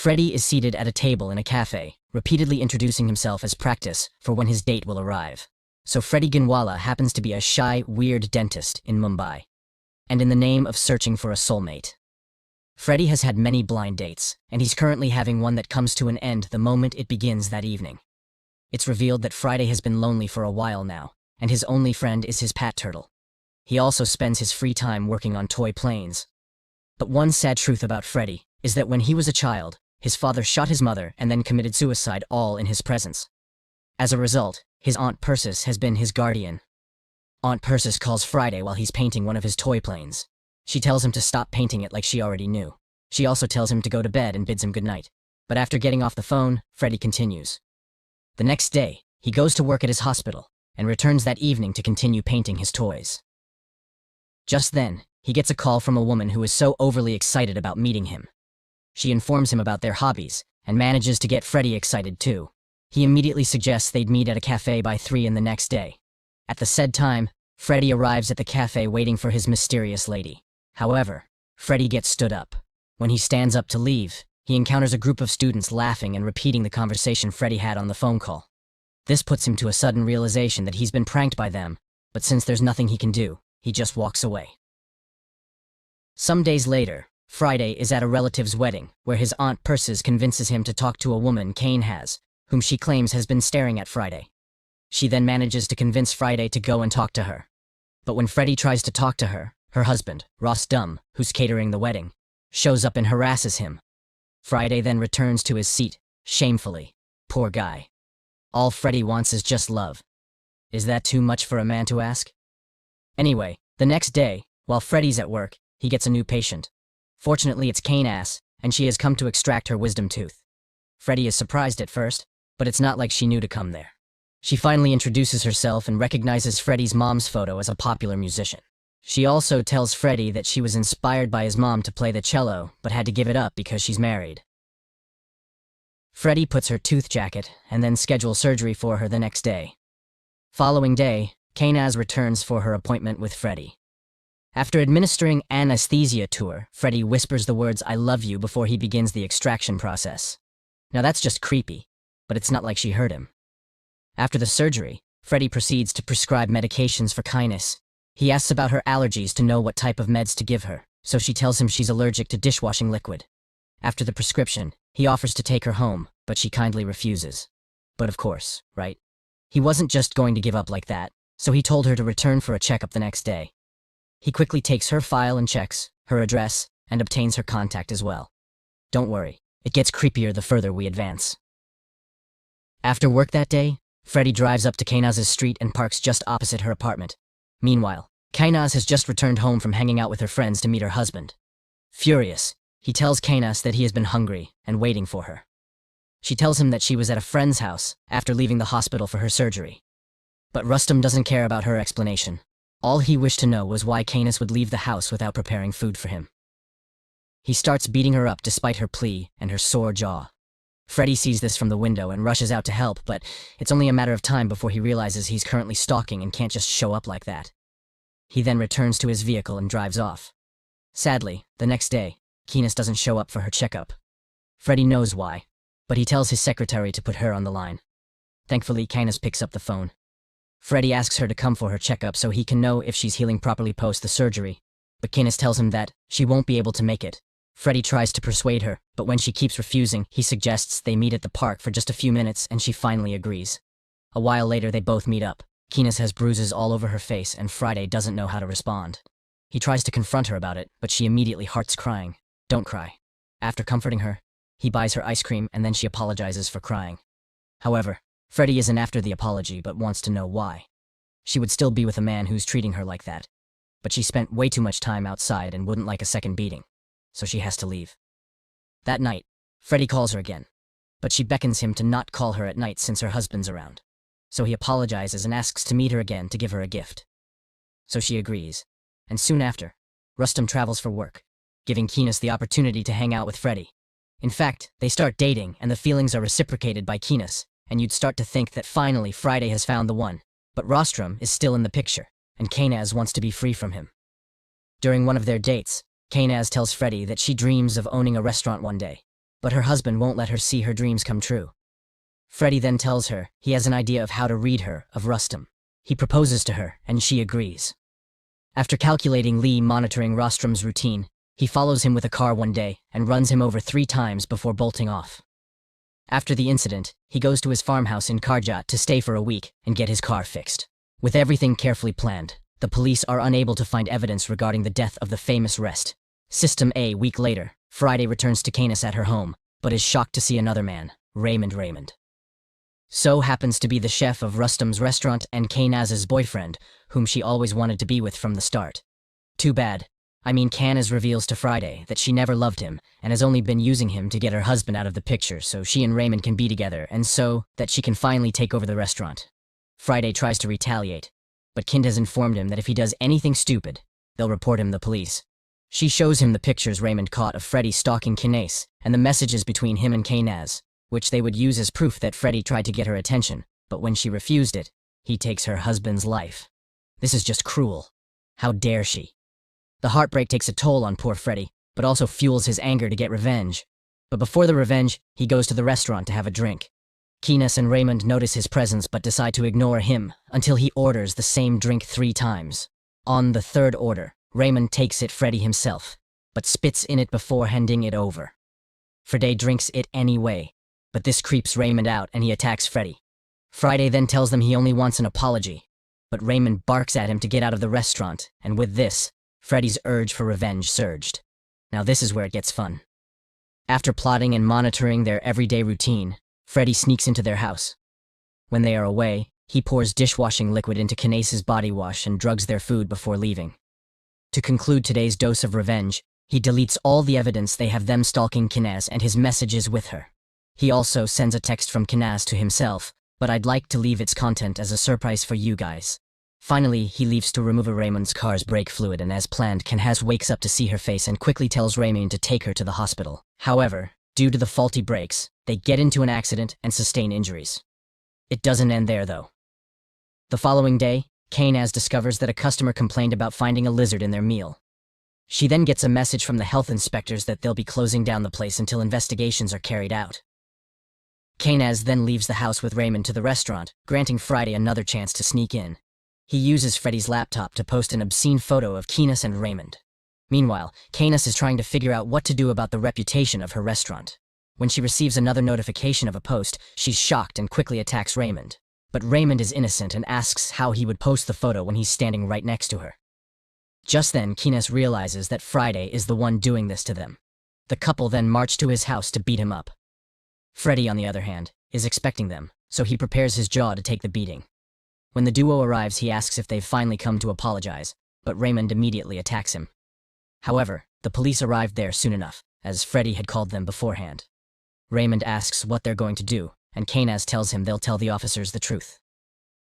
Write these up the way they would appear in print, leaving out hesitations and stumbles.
Freddy is seated at a table in a cafe, repeatedly introducing himself as practice for when his date will arrive. So Freddy Ginwala happens to be a shy, weird dentist in Mumbai. And in the name of searching for a soulmate. Freddy has had many blind dates, and he's currently having one that comes to an end the moment it begins that evening. It's revealed that Friday has been lonely for a while now, and his only friend is his pet turtle. He also spends his free time working on toy planes. But one sad truth about Freddy is that when he was a child, his father shot his mother and then committed suicide all in his presence. As a result, his Aunt Persis has been his guardian. Aunt Persis calls Friday while he's painting one of his toy planes. She tells him to stop painting it like she already knew. She also tells him to go to bed and bids him goodnight. But after getting off the phone, Freddy continues. The next day, he goes to work at his hospital and returns that evening to continue painting his toys. Just then, he gets a call from a woman who is so overly excited about meeting him. She informs him about their hobbies and manages to get Freddy excited too. He immediately suggests they'd meet at a cafe by 3 in the next day. At the said time, Freddy arrives at the cafe waiting for his mysterious lady. However, Freddy gets stood up. When he stands up to leave, he encounters a group of students laughing and repeating the conversation Freddy had on the phone call. This puts him to a sudden realization that he's been pranked by them, but since there's nothing he can do, he just walks away. Some days later, Friday is at a relative's wedding, where his Aunt Persis convinces him to talk to a woman Kane has, whom she claims has been staring at Friday. She then manages to convince Friday to go and talk to her. But when Freddy tries to talk to her, her husband, Rostam, who's catering the wedding, shows up and harasses him. Friday then returns to his seat, shamefully. Poor guy. All Freddy wants is just love. Is that too much for a man to ask? Anyway, the next day, while Freddy's at work, he gets a new patient. Fortunately, it's Kane-ass, and she has come to extract her wisdom tooth. Freddy is surprised at first, but it's not like she knew to come there. She finally introduces herself and recognizes Freddy's mom's photo as a popular musician. She also tells Freddy that she was inspired by his mom to play the cello, but had to give it up because she's married. Freddy puts her tooth jacket and then schedules surgery for her the next day. Following day, Kane-ass returns for her appointment with Freddy. After administering anesthesia to her, Freddy whispers the words "I love you" before he begins the extraction process. Now that's just creepy, but it's not like she heard him. After the surgery, Freddy proceeds to prescribe medications for Kine-ass. He asks about her allergies to know what type of meds to give her, so she tells him she's allergic to dishwashing liquid. After the prescription, he offers to take her home, but she kindly refuses. But of course, right? He wasn't just going to give up like that, so he told her to return for a checkup the next day. He quickly takes her file and checks her address and obtains her contact as well. Don't worry, it gets creepier the further we advance. After work that day, Freddy drives up to Kane-ass's street and parks just opposite her apartment. Meanwhile, Kane-ass has just returned home from hanging out with her friends to meet her husband. Furious, he tells Kane-ass that he has been hungry and waiting for her. She tells him that she was at a friend's house after leaving the hospital for her surgery. But Rustam doesn't care about her explanation. All he wished to know was why Kane-ass would leave the house without preparing food for him. He starts beating her up despite her plea and her sore jaw. Freddy sees this from the window and rushes out to help, but it's only a matter of time before he realizes he's currently stalking and can't just show up like that. He then returns to his vehicle and drives off. Sadly, the next day, Kane-ass doesn't show up for her checkup. Freddy knows why, but he tells his secretary to put her on the line. Thankfully, Kane-ass picks up the phone. Freddy asks her to come for her checkup so he can know if she's healing properly post the surgery, but Kane-ass tells him that she won't be able to make it. Freddy tries to persuade her, but when she keeps refusing, he suggests they meet at the park for just a few minutes and she finally agrees. A while later, they both meet up. Kane-ass has bruises all over her face and Friday doesn't know how to respond. He tries to confront her about it, but she immediately starts crying. Don't cry. After comforting her, he buys her ice cream and then she apologizes for crying. However, Freddy isn't after the apology but wants to know why. She would still be with a man who's treating her like that. But she spent way too much time outside and wouldn't like a second beating. So she has to leave. That night, Freddy calls her again. But she beckons him to not call her at night since her husband's around. So he apologizes and asks to meet her again to give her a gift. So she agrees. And soon after, Rustam travels for work, giving Kane-ass the opportunity to hang out with Freddy. In fact, they start dating and the feelings are reciprocated by Kane-ass, and you'd start to think that finally Friday has found the one. But Rostrum is still in the picture, and Kane-ass wants to be free from him. During one of their dates, Kane-ass tells Freddy that she dreams of owning a restaurant one day. but her husband won't let her see her dreams come true. Freddy then tells her he has an idea of how to rid her of Rustam. He proposes to her, and she agrees. After calculating Lee monitoring Rostam's routine, he follows him with a car one day and runs him over 3 times before bolting off. After the incident, he goes to his farmhouse in Karjat to stay for a week and get his car fixed. With everything carefully planned, the police are unable to find evidence regarding the death of the famous Rest. System A week later, Friday returns to Canis at her home, but is shocked to see another man, Raymond. So happens to be the chef of Rustam's restaurant and Kanaz's boyfriend, whom she always wanted to be with from the start. Too bad. Kanaz reveals to Friday that she never loved him and has only been using him to get her husband out of the picture so she and Raymond can be together and so that she can finally take over the restaurant. Friday tries to retaliate, but Kind has informed him that if he does anything stupid, they'll report him to the police. She shows him the pictures Raymond caught of Freddy stalking Kanaz and the messages between him and Kanaz, which they would use as proof that Freddy tried to get her attention, but when she refused it, he takes her husband's life. This is just cruel. How dare she? The heartbreak takes a toll on poor Freddy, but also fuels his anger to get revenge. But before the revenge, he goes to the restaurant to have a drink. Keenas and Raymond notice his presence but decide to ignore him until he orders the same drink 3 times. On the 3rd order, Raymond takes it Freddy himself, but spits in it before handing it over. Friday drinks it anyway, but this creeps Raymond out and he attacks Freddy. Friday then tells them he only wants an apology, but Raymond barks at him to get out of the restaurant, and with this, Freddy's urge for revenge surged. Now this is where it gets fun. After plotting and monitoring their everyday routine, Freddy sneaks into their house. When they are away, he pours dishwashing liquid into Kanaz's body wash and drugs their food before leaving. To conclude today's dose of revenge, he deletes all the evidence they have them stalking Kanaz and his messages with her. He also sends a text from Kanaz to himself, but I'd like to leave its content as a surprise for you guys. Finally, he leaves to remove Raymond's car's brake fluid and as planned, Kanaz wakes up to see her face and quickly tells Raymond to take her to the hospital. However, due to the faulty brakes, they get into an accident and sustain injuries. It doesn't end there though. The following day, Kanaz discovers that a customer complained about finding a lizard in their meal. She then gets a message from the health inspectors that they'll be closing down the place until investigations are carried out. Kanaz then leaves the house with Raymond to the restaurant, granting Friday another chance to sneak in. He uses Freddy's laptop to post an obscene photo of Keenas and Raymond. Meanwhile, Keenas is trying to figure out what to do about the reputation of her restaurant. When she receives another notification of a post, she's shocked and quickly attacks Raymond. But Raymond is innocent and asks how he would post the photo when he's standing right next to her. Just then, Keenas realizes that Friday is the one doing this to them. The couple then march to his house to beat him up. Freddy, on the other hand, is expecting them, so he prepares his jaw to take the beating. When the duo arrives, he asks if they've finally come to apologize, but Raymond immediately attacks him. However, the police arrived there soon enough, as Freddy had called them beforehand. Raymond asks what they're going to do, and Kanaz tells him they'll tell the officers the truth.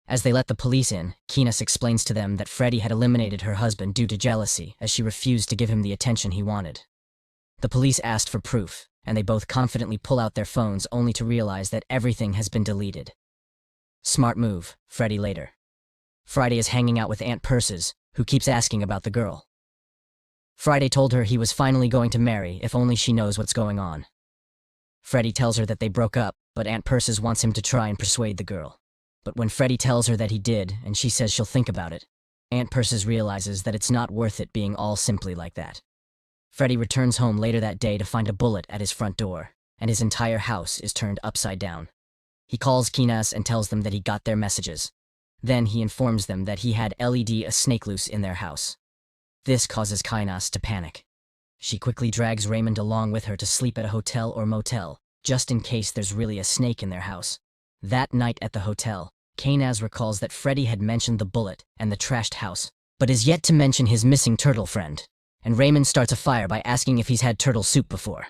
As they let the police in, Keenas explains to them that Freddy had eliminated her husband due to jealousy, as she refused to give him the attention he wanted. The police asked for proof, and they both confidently pull out their phones only to realize that everything has been deleted. Smart move, Freddy later. Friday is hanging out with Aunt Persis, who keeps asking about the girl. Friday told her he was finally going to marry if only she knows what's going on. Freddy tells her that they broke up, but Aunt Persis wants him to try and persuade the girl. But when Freddy tells her that he did, and she says she'll think about it, Aunt Persis realizes that it's not worth it being all simply like that. Freddy returns home later that day to find a bullet at his front door, and his entire house is turned upside down. He calls Keenas and tells them that he got their messages. Then he informs them that he had a snake loose in their house. This causes Keenas to panic. She quickly drags Raymond along with her to sleep at a hotel or motel, just in case there's really a snake in their house. That night at the hotel, Keenas recalls that Freddy had mentioned the bullet and the trashed house, but is yet to mention his missing turtle friend, and Raymond starts a fire by asking if he's had turtle soup before.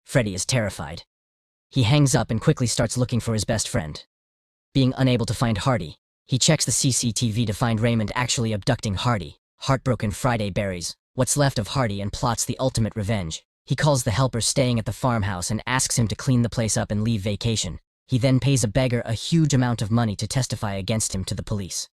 Freddy is terrified. He hangs up and quickly starts looking for his best friend. Being unable to find Hardy, he checks the CCTV to find Raymond actually abducting Hardy. Heartbroken, Friday buries what's left of Hardy and plots the ultimate revenge. He calls the helper staying at the farmhouse and asks him to clean the place up and leave vacation. He then pays a beggar a huge amount of money to testify against him to the police.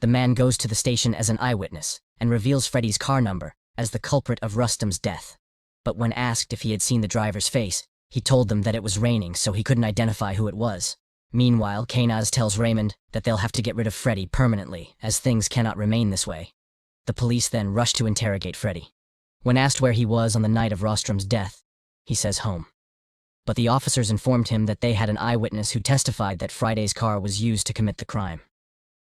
The man goes to the station as an eyewitness and reveals Freddy's car number as the culprit of Rustam's death. But when asked if he had seen the driver's face, He told them that it was raining, so he couldn't identify who it was. Meanwhile, Kainaz tells Raymond that they'll have to get rid of Freddy permanently, as things cannot remain this way. The police then rush to interrogate Freddy. When asked where he was on the night of Rostrom's death, he says home. But the officers informed him that they had an eyewitness who testified that Friday's car was used to commit the crime.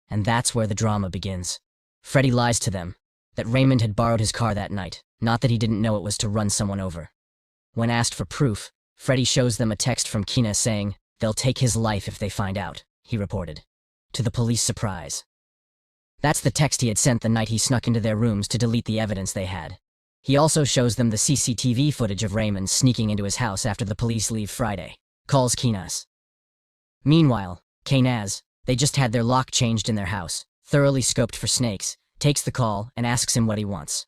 And that's where the drama begins. Freddy lies to them that Raymond had borrowed his car that night, not that he didn't know it was to run someone over. When asked for proof, Freddy shows them a text from Kina saying, "They'll take his life if they find out," he reported. To the police surprise. That's the text he had sent the night he snuck into their rooms to delete the evidence they had. He also shows them the CCTV footage of Raymond sneaking into his house after the police leave Friday. Calls Kainaz. Meanwhile, Kainaz, they just had their lock changed in their house, thoroughly scoped for snakes, takes the call and asks him what he wants.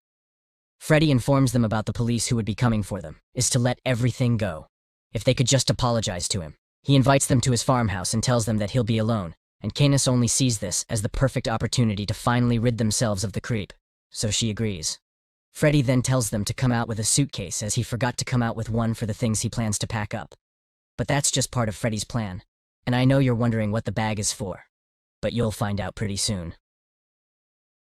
Freddy informs them about the police who would be coming for them, is to let everything go. If they could just apologize to him. He invites them to his farmhouse and tells them that he'll be alone, and Kainaz only sees this as the perfect opportunity to finally rid themselves of the creep, so she agrees. Freddy then tells them to come out with a suitcase as he forgot to come out with one for the things he plans to pack up. But that's just part of Freddy's plan, and I know you're wondering what the bag is for. But you'll find out pretty soon.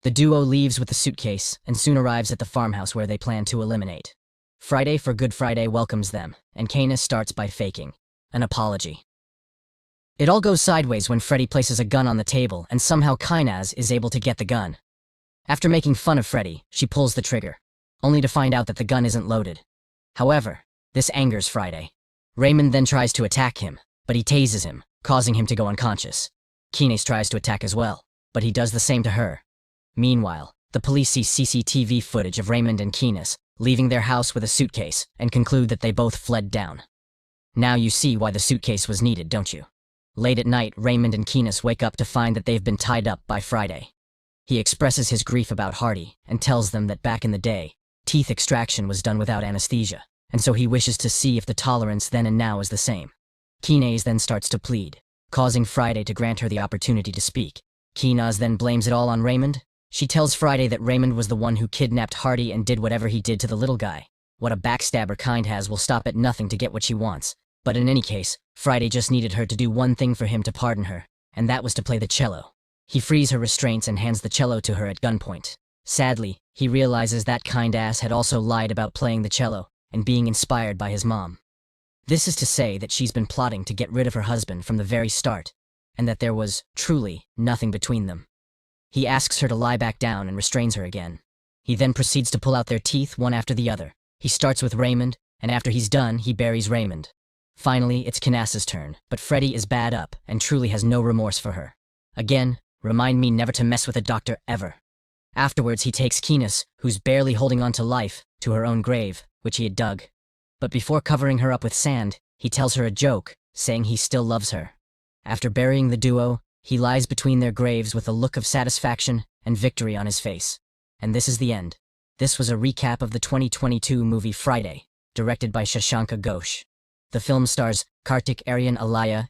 The duo leaves with the suitcase and soon arrives at the farmhouse where they plan to eliminate. Friday for Good Friday welcomes them, and Kainaz starts by faking an apology. It all goes sideways when Freddy places a gun on the table and somehow Kainaz is able to get the gun. After making fun of Freddy, she pulls the trigger, only to find out that the gun isn't loaded. However, this angers Friday. Raymond then tries to attack him, but he tases him, causing him to go unconscious. Kainaz tries to attack as well, but he does the same to her. Meanwhile, the police see CCTV footage of Raymond and Kainaz leaving their house with a suitcase and conclude that they both fled down. Now you see why the suitcase was needed, don't you? Late at night, Raymond and Kainaz wake up to find that they've been tied up by Friday. He expresses his grief about Hardy and tells them that back in the day, teeth extraction was done without anesthesia, and so he wishes to see if the tolerance then and now is the same. Kainaz then starts to plead, causing Friday to grant her the opportunity to speak. Kainaz then blames it all on Raymond. She tells Friday that Raymond was the one who kidnapped Hardy and did whatever he did to the little guy. What a backstabber kind has will stop at nothing to get what she wants. But in any case, Friday just needed her to do one thing for him to pardon her, and that was to play the cello. He frees her restraints and hands the cello to her at gunpoint. Sadly, he realizes that kind ass had also lied about playing the cello and being inspired by his mom. This is to say that she's been plotting to get rid of her husband from the very start, and that there was, truly, nothing between them. He asks her to lie back down and restrains her again. He then proceeds to pull out their teeth one after the other. He starts with Raymond, and after he's done, he buries Raymond. Finally, it's Kainaz's turn, but Freddy is bad up and truly has no remorse for her. Again, remind me never to mess with a doctor ever. Afterwards, he takes Kainaz, who's barely holding on to life, to her own grave, which he had dug. But before covering her up with sand, he tells her a joke, saying he still loves her. After burying the duo, he lies between their graves with a look of satisfaction and victory on his face. And this is the end. This was a recap of the 2022 movie Friday, directed by Shashanka Ghosh. The film stars Kartik Aaryan, Alaya,